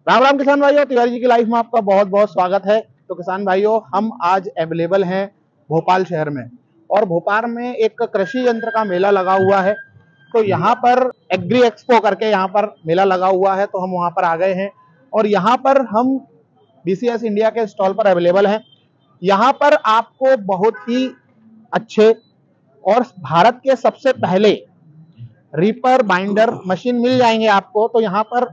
राम राम किसान भाइयों, तिवारी जी की लाइफ में आपका बहुत बहुत स्वागत है। तो किसान भाइयों, हम आज अवेलेबल हैं भोपाल शहर में, और भोपाल में एक कृषि यंत्र का मेला लगा हुआ है। तो यहाँ पर एग्री एक्सपो करके यहाँ पर मेला लगा हुआ है, तो हम वहाँ पर आ गए हैं और यहाँ पर हम बीसीएस इंडिया के स्टॉल पर अवेलेबल हैं। यहाँ पर आपको बहुत ही अच्छे और भारत के सबसे पहले रीपर बाइंडर मशीन मिल जाएंगे आपको। तो यहाँ पर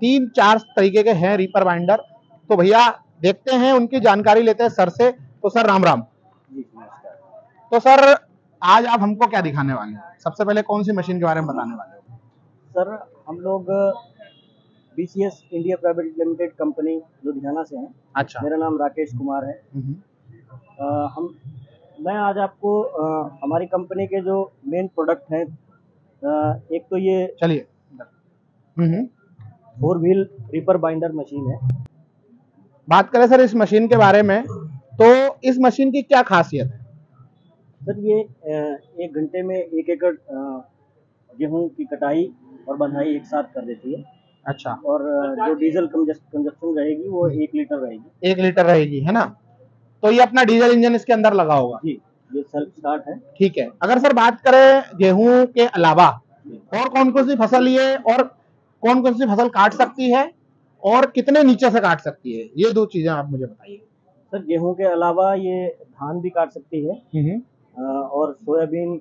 3-4 तरीके के हैं रीपर बाइंडर। तो भैया देखते हैं, उनकी जानकारी लेते हैं सर से। तो सर राम राम। तो सर आज आप हमको क्या दिखाने वाले हैं? सबसे पहले कौन सी मशीन के बारे में बताने वाले हो? सर हम लोग BCS India private limited company Ludhiana से हैं। अच्छा। मेरा नाम राकेश कुमार है। मैं आज आपको हमारी कंपनी के जो मेन प्रोडक्ट हैं, एक तो ये चलिए 4 व्हील रीपर बाइंडर मशीन है। बात करें सर इस मशीन के बारे में, तो इस मशीन की क्या खासियत है? सर ये 1 घंटे में 1 एकड़ गेहूं की कटाई और बंधाई एक साथ कर देती है। अच्छा। और जो डीजल कंजप्शन रहेगी वो 1 लीटर रहेगी। 1 लीटर रहेगी, है ना? तो ये अपना डीजल इंजन इसके अंदर लगा होगा? जी, ये सेल्फ स्टार्ट है। ठीक है। अगर सर बात करें गेहूं के अलावा और कौन कौन सी फसल ये और कौन कौन सी फसल काट सकती है और कितने नीचे से काट सकती है, ये 2 चीजें आप मुझे बताइए। सर गेहूं के अलावा ये धान भी काट सकती है और सोयाबीन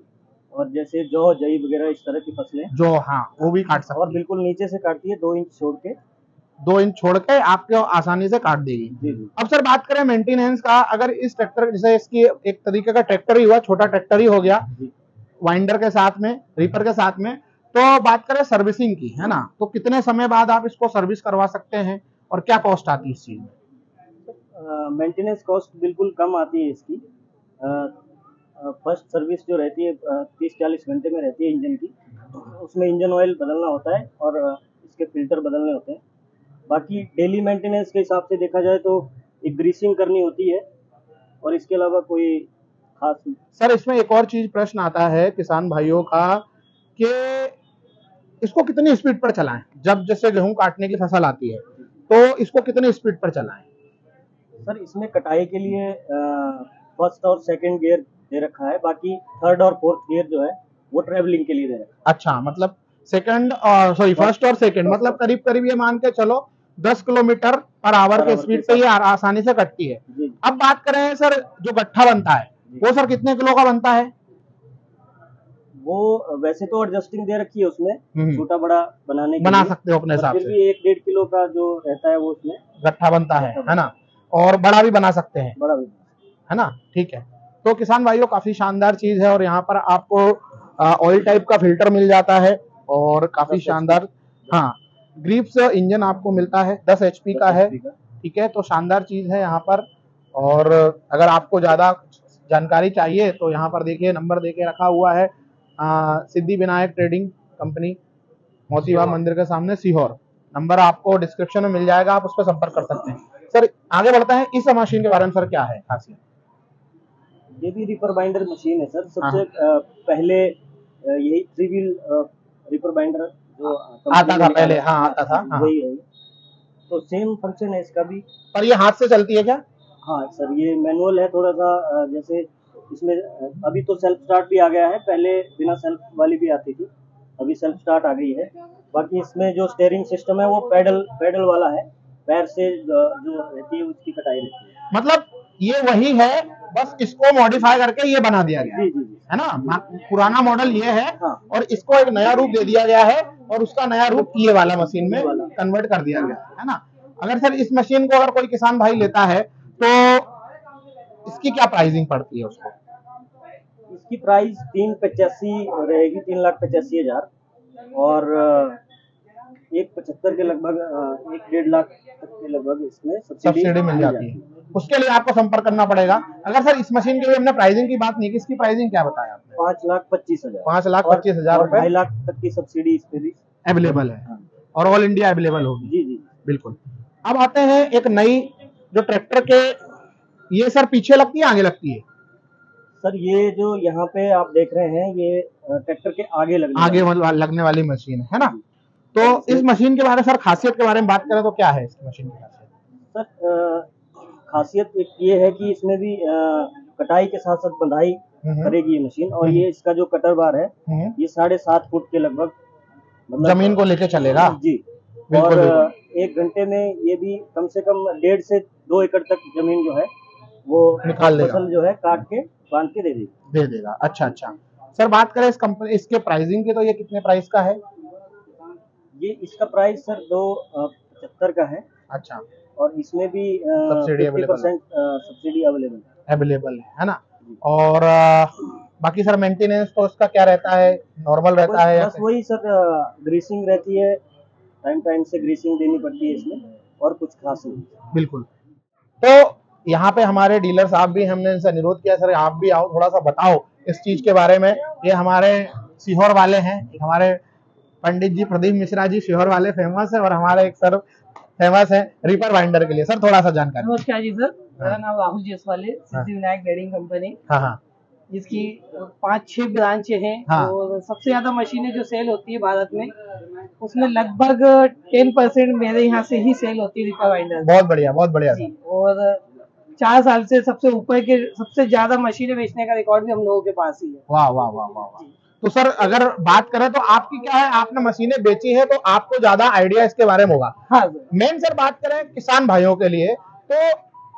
और जैसे जौ जई वगैरह इस तरह की फसलें जो, हाँ, वो भी काट सकती और बिल्कुल नीचे से काटती है 2 इंच छोड़ के। 2 इंच छोड़ के आपको आसानी से काट देगी। जी जी। अब सर बात करें मेंटेनेंस का, अगर इस ट्रैक्टर जैसे इसकी एक तरीके का ट्रैक्टर ही हुआ, छोटा ट्रैक्टर ही हो गया वाइंडर के साथ में, रीपर के साथ में, तो बात करें सर्विसिंग की, है ना, तो कितने समय बाद आप इसको सर्विस करवा सकते हैं और क्या कॉस्ट आती है इस चीज में? मेंटेनेंस कॉस्ट बिल्कुल कम आती है इसकी। फर्स्ट सर्विस जो रहती है 30-40 घंटे में रहती है इंजन की। उसमें इंजन ऑयल बदलना होता है और इसके फिल्टर बदलने होते हैं। बाकी डेली मेंटेनेंस के हिसाब से देखा जाए तो एक ग्रीसिंग करनी होती है और इसके अलावा कोई खास। सर इसमें एक और चीज प्रश्न आता है किसान भाइयों का कि इसको कितनी स्पीड पर चलाएं? जब जैसे गेहूं काटने की फसल आती है तो इसको कितनी स्पीड पर चलाएं? सर इसमें कटाई के लिए फर्स्ट और सेकंड गियर दे रखा है, बाकी थर्ड और फोर्थ गियर जो है वो ट्रेवलिंग के लिए दे रखा है। अच्छा, मतलब फर्स्ट और सेकंड, मतलब करीब करीब ये मान के चलो 10 किलोमीटर पर आवर के स्पीड पे ये आसानी से कटती है। अब बात करें सर, जो गट्ठा बनता है वो सर कितने किलो का बनता है? वो वैसे तो एडजस्टिंग दे रखी है उसमें, छोटा बड़ा बनाने के बना लिए, सकते हो अपने हिसाब फिर से। भी 1-1.5 किलो का जो रहता है वो उसमें गट्ठा बनता है ना? और बड़ा भी बना सकते हैं, बड़ा भी, है ना? ठीक है। तो किसान भाइयों काफी शानदार चीज है, और यहाँ पर आपको ऑयल टाइप का फिल्टर मिल जाता है और काफी शानदार, हाँ, ग्रिप्स इंजन आपको मिलता है, 10 HP का है। ठीक है, तो शानदार चीज है यहाँ पर। और अगर आपको ज्यादा जानकारी चाहिए तो यहाँ पर देखिए नंबर देके रखा हुआ है, सिद्धि विनायक ट्रेडिंग कंपनी, मोतीबा मंदिर के सामने, सीहोर। नंबर आपको डिस्क्रिप्शन में मिल जाएगा, आप उस पर संपर्क कर सकते हैं। सर आगे बढ़ते हैं, इस मशीन के बारे में सर क्या है खासियत? ये भी रीपर बाइंडर मशीन है सर। सबसे पहले यही 3 व्हील रीपर बाइंडर जो आता था पहले, हाँ आता था, हाँ। वही है, तो सेम फंक्शन है इसका भी। पर ये हाथ से चलती है क्या? हाँ सर, ये मैनुअल है थोड़ा सा। जैसे इसमें अभी तो सेल्फ स्टार्ट भी आ गया है, पहले बिना सेल्फ वाली भी आती थी, अभी सेल्फ स्टार्ट आ गई है। बाकी इसमें जो स्टीयरिंग सिस्टम है वो पैडल वाला है, पैर से जो रहती है उसकी कटाई रहती है। मतलब ये वही है, बस इसको मॉडिफाई करके ये बना दिया गया है, है ना? पुराना मॉडल ये है, हाँ। और इसको एक नया रूप दे दिया गया है और उसका नया रूप ये वाला मशीन में कन्वर्ट कर दिया गया है ना? अगर सर इस मशीन को अगर कोई किसान भाई लेता है तो इसकी क्या प्राइसिंग पड़ती है उसको? इसकी प्राइस 385 रहेगी, 3,85,000, और 175 के लगभग 1-1.5 लाख तक के लगभग इसमें सब्सिडी मिल जाती है। उसके लिए आपको संपर्क करना पड़ेगा। अगर सर इस मशीन के लिए हमने प्राइसिंग की बात नहीं की, इसकी प्राइसिंग क्या बताया आपने? 5,25,000। 5,25,000 रुपए, 2.5 लाख तक की सब्सिडी इस पे भी अवेलेबल है और ऑल इंडिया अवेलेबल होगी। जी जी बिल्कुल। अब आते हैं एक नई, जो ट्रैक्टर के, ये सर पीछे लगती है आगे लगती है? सर ये जो यहाँ पे आप देख रहे हैं ये ट्रैक्टर के आगे लगने लगने वाली मशीन है ना? तो इस मशीन के बारे में सर खासियत के बारे में बात करें तो क्या है इस मशीन की खासियत? सर खासियत एक ये है कि इसमें भी कटाई के साथ साथ बंधाई करेगी ये मशीन। और ये इसका जो कटर बार है ये 7.5 फुट के लगभग मतलब जमीन को लेके चलेगा जी। बिल्कुल, और बिल्कुल। 1 घंटे में ये भी कम से कम 1.5 से 2 एकड़ तक जमीन जो है वो निकाल देगा, फसल जो है काट के बांध के दे देगा। अच्छा अच्छा सर, बात करें इस कंपनी इसके प्राइसिंग की तो ये कितने प्राइस का है? ये इसका प्राइस सर 2.75 का है। अच्छा, और इसमें भी सब्सिडी 50% सब्सिडी अवेलेबल है ना? और बाकी सर मेंटेनेंस तो इसका क्या रहता है, नॉर्मल रहता है? बस वही सर, ग्रीसिंग रहती है, टाइम टाइम से ग्रीसिंग देनी पड़ती है इसमें, और कुछ खास नहीं। बिल्कुल। तो यहाँ पे हमारे डीलर साहब भी, हमने इनसे अनुरोध किया सर आप भी आओ, थोड़ा सा बताओ इस चीज के बारे में। ये हमारे सीहोर वाले हैं, हमारे पंडित जी प्रदीप मिश्रा जी सीहोर वाले फेमस है, और हमारे एक सर फेमस है रीपर बाइंडर के लिए। सर थोड़ा सा जानकारी। नमस्कार जी सर, मेरा नाम राहुल जसवाले, सिद्धि विनायक ग्रेडिंग कंपनी, हाँ, जिसकी 5-6 ब्रांच हैं। हाँ। और सबसे ज्यादा मशीनें जो सेल होती है भारत में, उसमें लगभग 10% मेरे यहाँ से ही सेल होती है रीपर बाइंडर। बहुत बढ़िया, बहुत बढ़िया जी। और 4 साल से सबसे ऊपर के सबसे ज्यादा मशीनें बेचने का रिकॉर्ड भी हम लोगों के पास ही है। वाह वाह वाह वाह। तो सर अगर बात करें तो आपकी क्या है, आपने मशीनें बेची है तो आपको ज्यादा आइडिया इसके बारे में होगा। हाँ मेन सर बात करें किसान भाइयों के लिए, तो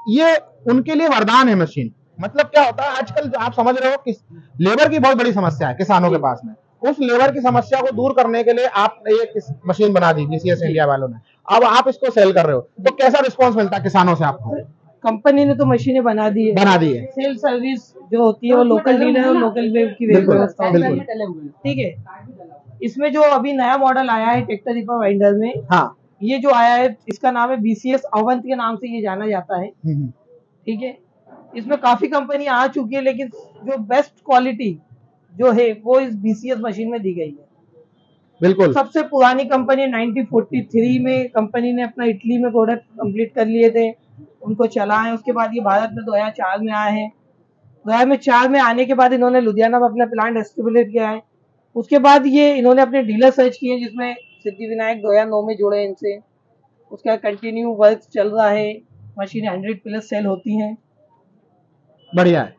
ये उनके लिए वरदान है मशीन। मतलब क्या होता है आजकल आप समझ रहे हो कि लेबर की बहुत बड़ी समस्या है किसानों के पास में। उस लेबर की समस्या को दूर करने के लिए आप ये मशीन बना दी जीसीएस इंडिया वालों ने, अब आप इसको सेल कर रहे हो, तो कैसा रिस्पॉन्स मिलता है किसानों से आपको? कंपनी ने तो मशीनें बना दी है। सेल सर्विस जो होती है वो लोकल डीलर और लोकल वेब की व्यवस्था होती है। ठीक है। इसमें जो अभी नया मॉडल आया है ट्रैक्टर रीपर बाइंडर में, हाँ, ये जो आया है इसका नाम है बीसीएस अवंत के नाम से ये जाना जाता है। ठीक है। इसमें काफी कंपनी आ चुकी है, लेकिन जो बेस्ट क्वालिटी जो है वो इस बीसीएस मशीन में दी गई है। बिल्कुल। सबसे पुरानी कंपनी 1943 में कंपनी ने अपना इटली में प्रोडक्ट कंप्लीट कर लिए थे, उनको चलाए। उसके बाद ये भारत में 2004 में आए हैं। 2004 में आने के बाद इन्होंने लुधियाना में अपना प्लांट एस्टेब्लिश किया है। उसके बाद ये इन्होंने अपने डीलर सर्च किए, जिसमें सिद्धि विनायक 2009 में जुड़े इनसे। उसका कंटिन्यू वर्क चल रहा है, मशीनें 100+ सेल होती हैं। बढ़िया है।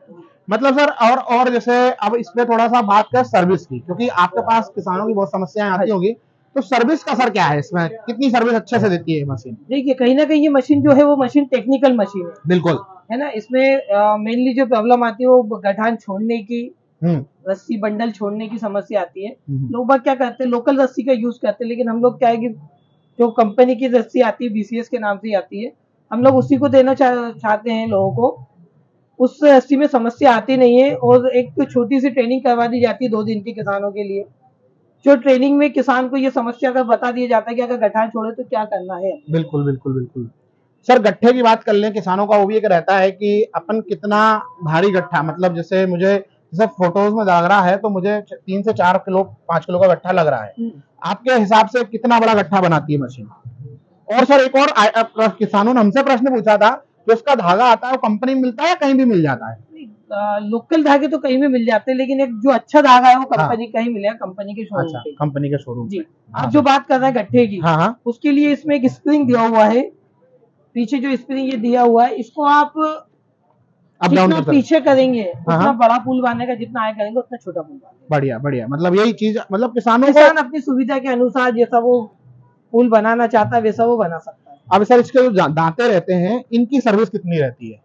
मतलब सर और जैसे अब इसमें थोड़ा सा बात कर सर्विस की, क्योंकि आपके पास किसानों की बहुत समस्याएं आती होगी, तो सर्विस का सर क्या है, इसमें कितनी सर्विस अच्छे से देती है मशीन? देखिए, कहीं ना कहीं ये मशीन जो है वो मशीन टेक्निकल मशीन है। बिल्कुल है ना। इसमें मेनली जो प्रॉब्लम आती है वो गठान छोड़ने की, रस्सी बंडल छोड़ने की समस्या आती है। लोग बाग क्या करते हैं, लोकल रस्सी का यूज करते हैं, लेकिन हम लोग क्या है कि जो कंपनी की रस्सी आती है बीसीएस के नाम से आती है, हम लोग उसी को देना चाहते हैं लोगों को। उस रस्सी में समस्या आती नहीं है। और एक छोटी सी ट्रेनिंग करवा दी जाती है 2 दिन की किसानों के लिए, जो ट्रेनिंग में किसान को ये समस्या का बता दिया जाता है कि अगर गठान छोड़े तो क्या करना है। बिल्कुल बिल्कुल बिल्कुल। सर गट्ठे की बात कर लें, किसानों का वो भी एक रहता है कि अपन कितना भारी गट्ठा, मतलब जैसे मुझे जैसे फोटोज में लग रहा है तो मुझे 3 से 4 किलो 5 किलो का गट्ठा लग रहा है। आपके हिसाब से कितना बड़ा गट्ठा बनाती है मशीन? और सर एक और किसानों ने हमसे प्रश्न पूछा था, जो उसका धागा आता है वो कंपनी में मिलता है या कहीं भी मिल जाता है? लोकल धागे तो कहीं भी मिल जाते हैं, लेकिन एक जो अच्छा धागा है वो कंपनी का ही मिलेगा, कंपनी के शोरूम पे। कंपनी के शोरूम जी। आप जो बात कर रहे हैं गट्ठे की, उसके लिए इसमें एक स्प्रिंग दिया हुआ है, पीछे जो स्प्रिंग ये दिया हुआ है, इसको आप जितना पीछे करेंगे उतना बड़ा पुल बनाने का, जितना आगे करेंगे उतना छोटा पुल बनेगा। बढ़िया बढ़िया। मतलब यही चीज, मतलब किसान अपनी सुविधा के अनुसार जैसा वो पुल बनाना चाहता है वैसा वो बना सकता है। अब सर इसके जो दांते रहते हैं इनकी सर्विस कितनी रहती है,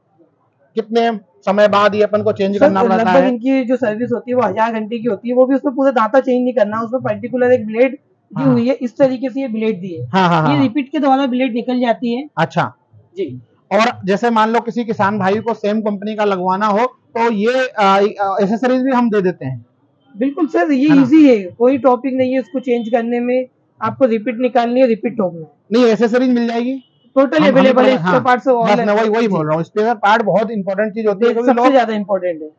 कितने समय बाद ये अपन को चेंज करना पड़ता है? इनकी जो सर्विस होती है वो 1000 घंटे की होती है। वो भी उसमें पूरे दांता चेंज नहीं करना, उसमें पर्टिकुलर एक ब्लेड दी हुई है, इस तरीके से ये ब्लेड दी है। ये रिपीट के द्वारा ब्लेड निकल जाती है। अच्छा जी। और जैसे मान लो किसी किसान भाई को सेम कंपनी का लगवाना हो तो ये एसेसरीज भी हम दे देते हैं? बिल्कुल सर, ये इजी है, कोई टॉपिक नहीं है उसको चेंज करने में। आपको रिपीट निकालनी है, रिपीट ठोकना नहीं, एसेसरीज मिल जाएगी टोटल अवेलेबल है। स्पेयर पार्ट से वही बोल रहा हूँ, स्पेयर पार्ट बहुत इंपॉर्टेंट चीज होती है, सबसे ज्यादा इंपॉर्टेंट है।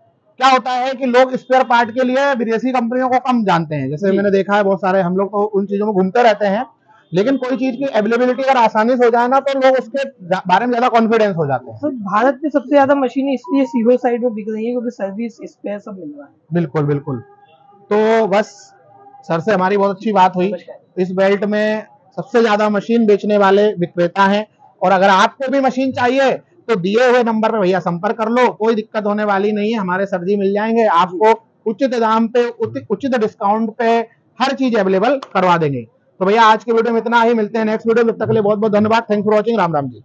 क्या होता है कि लोग स्पेयर पार्ट के लिए विदेशी कंपनियों को कम जानते हैं, जैसे मैंने देखा है बहुत सारे, हम लोग तो उन चीजों में घूमते रहते हैं, लेकिन कोई चीज की अवेलेबिलिटी अगर आसानी से हो जाए ना तो लोग उसके बारे में ज्यादा कॉन्फिडेंस हो जाते हैं। सर भारत में सबसे ज्यादा मशीनें इसलिए सीहोर साइड में बिक रही है क्योंकि सर्विस स्पेयर सब मिल रहा है। बिल्कुल बिल्कुल। तो बस सर से हमारी बहुत अच्छी बात हुई, इस बेल्ट में सबसे ज्यादा मशीन बेचने वाले विक्रेता हैं। और अगर आपको भी मशीन चाहिए तो दिए हुए नंबर पे भैया संपर्क कर लो, कोई दिक्कत होने वाली नहीं है, हमारे सर जी मिल जाएंगे आपको, उचित दाम पे उचित डिस्काउंट पे हर चीज अवेलेबल करवा देंगे। तो भैया आज के वीडियो में इतना ही, मिलते हैं नेक्स्ट वीडियो में, तब तक के लिए बहुत बहुत धन्यवाद। Thanks for watching. Ram Ram ji.